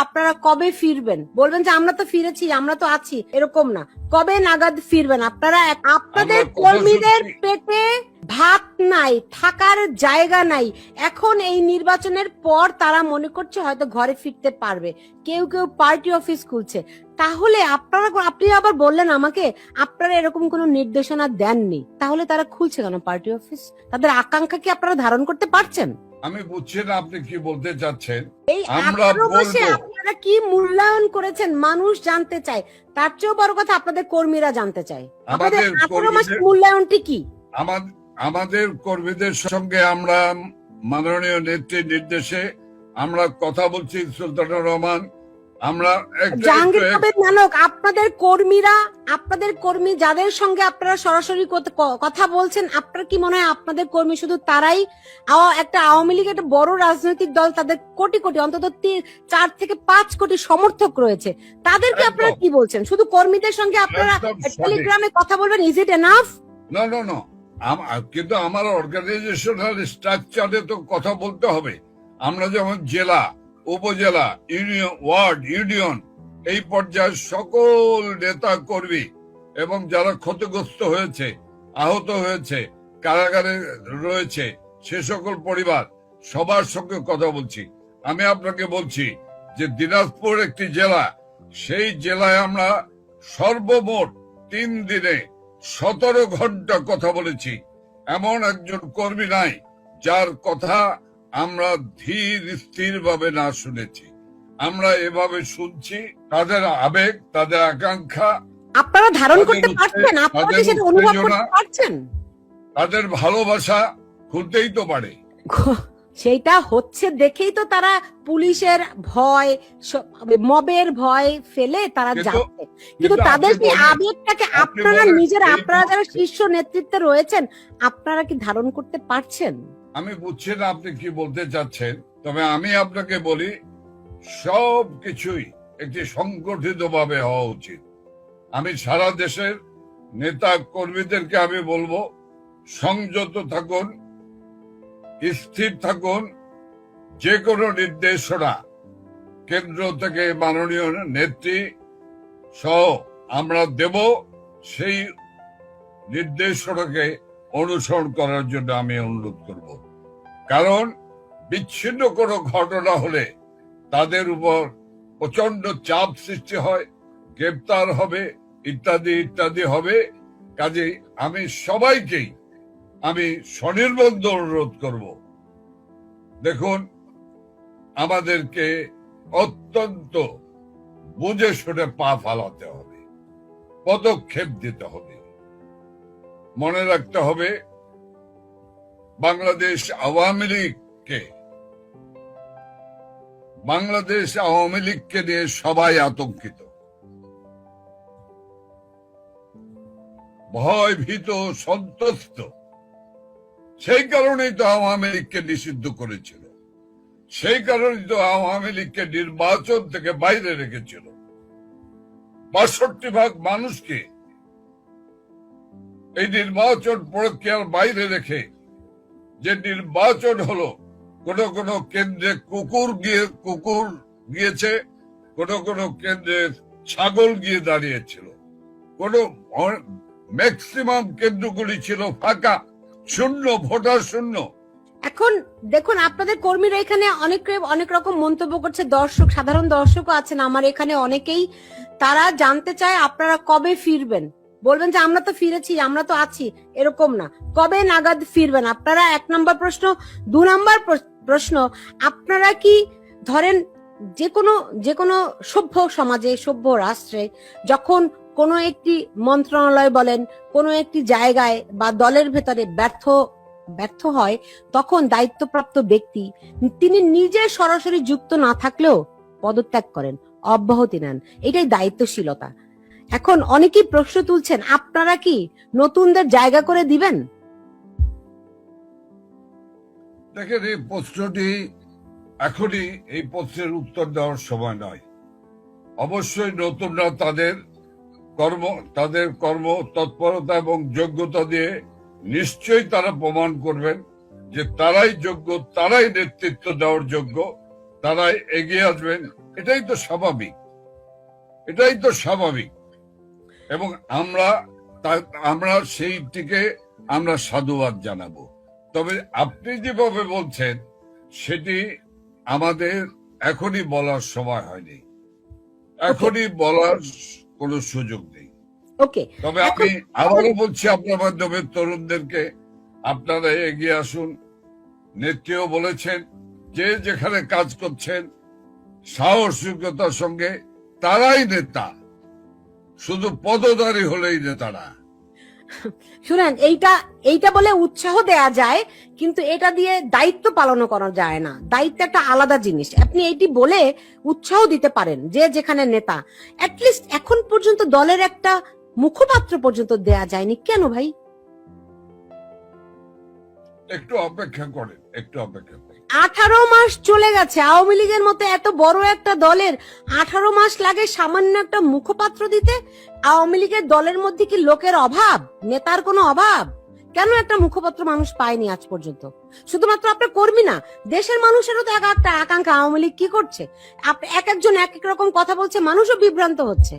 আপনারা কবে ফিরবেন? বলবেন যে আমরা তো ফিরেছি, আমরা তো আছি, এরকম না। কবে নাগাদ ফিরবেন আপনারা? আপনাদের কর্মীদের পেটে ভাত নাই, থাকার জায়গা নাই। এখন এই নির্বাচনের পর তারা মনে করছে হয়তো ঘরে ফিরতে পারবে, কেউ কেউ পার্টি অফিস খুলছে। তাহলে আপনি আবার বললেন আমাকে আপনারা এরকম কোনো নির্দেশনা দেননি, তাহলে তারা খুলছে কেন পার্টি অফিস? তাদের আকাঙ্ক্ষা কি আপনারা ধারণ করতে পারছেন? আমি বুঝছি না আপনি কি বলতে চাচ্ছেন। এই 18 মাসে আপনারা কি মূল্যায়ন করেছেন মানুষ জানতে চায়। তার চেয়েও বড় কথা আপনাদের কর্মীরা জানতে চায় আপনাদের 18 মাসের মূল্যায়নটি কি। আমাদের কর্মীদের সঙ্গে আমরা মাননীয় নেত্রীর নির্দেশে আমরা কথা বলছি। সুলতানুর রহমান, আমরা জাহাঙ্গীর কবির নানক, আপনাদের কর্মী যাদের সঙ্গে আপনারা সরাসরি কথা বলছেন, আপনার কি মনে হয় আপনাদের কর্মী শুধু তারাই? একটা আওয়ামী লীগ একটা বড় রাজনৈতিক দল, তাদের কোটি কোটি, অন্তত 4 থেকে 5 কোটি সমর্থক রয়েছে, তাদেরকে আপনারা কি বলছেন? শুধু কর্মীদের সঙ্গে আপনারা টেলিগ্রামে কথা বলবেন, ইজ ইট এনাফ? না না না, কিন্তু আমার অর্গানাইজেশনাল স্ট্রাকচারে তো কথা বলতে হবে। আমরা যেমন জেলা, উপজেলা, ইউনিয়ন, ওয়ার্ড, ইউনিয়ন, এই পর্যায়ের সকল নেতা কর্মী এবং যারা ক্ষতিগ্রস্ত হয়েছে, আহত হয়েছে, কারাগারে রয়েছে, সে সকল পরিবার, সবার সঙ্গে কথা বলছি। আমি আপনাকে বলছি যে দিনাজপুর একটি জেলা, সেই জেলায় আমরা সর্বমোট 3 দিনে 17 ঘন্টা কথা বলেছি। এমন একজন কর্মী নাই যার কথা আমরা ধীর স্থির ভাবে না শুনেছি। আমরা এভাবে শুনছি তাদের আবেগ, তাদের আকাঙ্ক্ষা আপনারা ধারণ করতে পারছেন, আপনারা সেটা অনুভব করতে পারছেন। তাদের ভালোবাসা খুলতেই তো পারে। সেইটা হচ্ছে দেখেই তো তারা পুলিশের ভয়, মবের ভয় ফেলে তারা যাচ্ছে। কিন্তু তাদের কি আবেগটাকে আপনারা যারা শীর্ষ নেতৃত্বে রয়েছেন, আপনারা কি ধারণ করতে পারছেন? আমি বুঝছি না আপনি কি বলতে চাচ্ছেন। তবে আমি আপনাকে বলি, সব কিছুই একটি সংগঠিত ভাবে হওয়া উচিত। আমি সারা দেশের নেতা কর্মীদেরকে আমি বলবো, সংযত থাকুন, স্থির থাকুন। যে কোনো নির্দেশনা কেন্দ্র থেকে মাননীয় নেত্রী সহ আমরা দেব, সেই নির্দেশনাকে অনুসরণ করার জন্য আমি অনুরোধ করব। কারণ বিচ্ছিন্ন কোনো ঘটনা হলে তাদের উপর প্রচন্ড চাপ সৃষ্টি হয়, গ্রেপ্তার হবে, ইত্যাদি ইত্যাদি হবে। কাজে আমি সবাইকেই স্বনির্বন্ধ অনুরোধ করব, দেখুন, আমাদেরকে অত্যন্ত বুঝে শুনে পা ফালাতে হবে, পদক্ষেপ দিতে হবে। মনে রাখতে হবে, বাংলাদেশ আওয়ামী লীগকে নিয়ে সবাই আতঙ্কিত, ভয় ভীত, সন্ত্রস্ত। সেই কারণেই তো আওয়ামী লীগকে নিষিদ্ধ করেছিল, সেই কারণেই তো আওয়ামী লীগকে নির্বাচন থেকে বাইরে রেখেছিল। ৬২% মানুষকে এই নির্বাচন প্রক্রিয়ার বাইরে রেখে যে নির্বাচন হলো, কোন কোন কেন্দ্রে কুকুর গিয়েছে, কোন কোন কেন্দ্রে ছাগল গিয়ে দাঁড়িয়েছিল, কোন ম্যাক্সিমাম কেন্দ্রগুলি ছিল ফাঁকা, শূন্য, ভোটার শূন্য। এখন দেখুন, আপনাদের কর্মীরা এখানে অনেক রকম মন্তব্য করছে, সাধারণ দর্শকও আছেন আমার এখানে অনেকেই, তারা জানতে চায় আপনারা কবে ফিরবেন। বলবেন যে আমরা তো ফিরেছি, আমরা তো আছি, এরকম না। কবে নাগাদ ফিরবেন আপনারা? 1 নম্বর প্রশ্ন। 2 নম্বর প্রশ্ন, আপনারা কি ধরেন যে কোনো সভ্য সমাজে, সভ্য রাষ্ট্রে যখন কোনো একটি মন্ত্রণালয় বলেন, কোনো একটি জায়গায় বা দলের ভেতরে ব্যর্থ হয়, তখন দায়িত্বপ্রাপ্ত ব্যক্তি তিনি নিজে সরাসরি যুক্ত না থাকলেও পদত্যাগ করেন, অব্যাহতি নেন। এটাই দায়িত্বশীলতা। এখন অনেকেই প্রশ্ন তুলছেন, আপনারা কি নতুনদের জায়গা করে দিবেন? দেখেন, এই প্রশ্নটি এখনই এই প্রশ্নের উত্তর দেওয়ার সময় নয়। অবশ্যই নতুনরা তাদের কর্ম তৎপরতা এবং যোগ্যতা দিয়ে নিশ্চয়ই তারা প্রমাণ করবেন যে তারাই যোগ্য, তারাই নেতৃত্ব দেওয়ার যোগ্য, তারাই এগিয়ে আসবেন, এটাই তো স্বাভাবিক, এটাই তো স্বাভাবিক। এবং আমরা সেইটিকে আমরা সাধুবাদ জানাবো। তবে আপনি যেভাবে বলছেন সেটি আমাদের এখনই বলার সময় হয়নি, এখনই বলার কোনো সুযোগ নেই। ওকে, তবে আমি আবারও বলছি আপনার মাধ্যমে তরুণদেরকে, আপনারা এগিয়ে আসুন। নেত্রীও বলেছেন যে যেখানে কাজ করছেন সাহসিকতার সঙ্গে, তারাই নেতা, শুধু পদধারী হলেই নেতারা। শুনেন, এইটা বলে উৎসাহ দেয়া যায়, কিন্তু এটা দিয়ে দায়িত্ব পালন করা যায় না। দায়িত্ব একটা আলাদা জিনিস। আপনি এইটি বলে উৎসাহ দিতে পারেন যে যেখানে নেতা, অ্যাটলিস্ট এখন পর্যন্ত দলের একটা মুখপাত্র পর্যন্ত দেয়া যায়নি কেন ভাই? একটু অপেক্ষা করেন, একটু অপেক্ষা করেন। 18 মাস চলে গেছে, আওয়ামী লীগের মতো এত বড় একটা দলের 18 মাস লাগে সামান্য একটা মুখপাত্র দিতে। আওয়ামী লীগের দলের মধ্যে কি লোকের অভাব, নেতার কোনো অভাব? কেন একটা মুখপাত্র মানুষ পায়নি আজ পর্যন্ত? শুধুমাত্র আপনার কর্মী না, দেশের মানুষেরও তো একটা আকাঙ্ক্ষা আওয়ামী লীগ কি করছে। এক একজন এক এক রকম কথা বলছে, মানুষও বিভ্রান্ত হচ্ছে।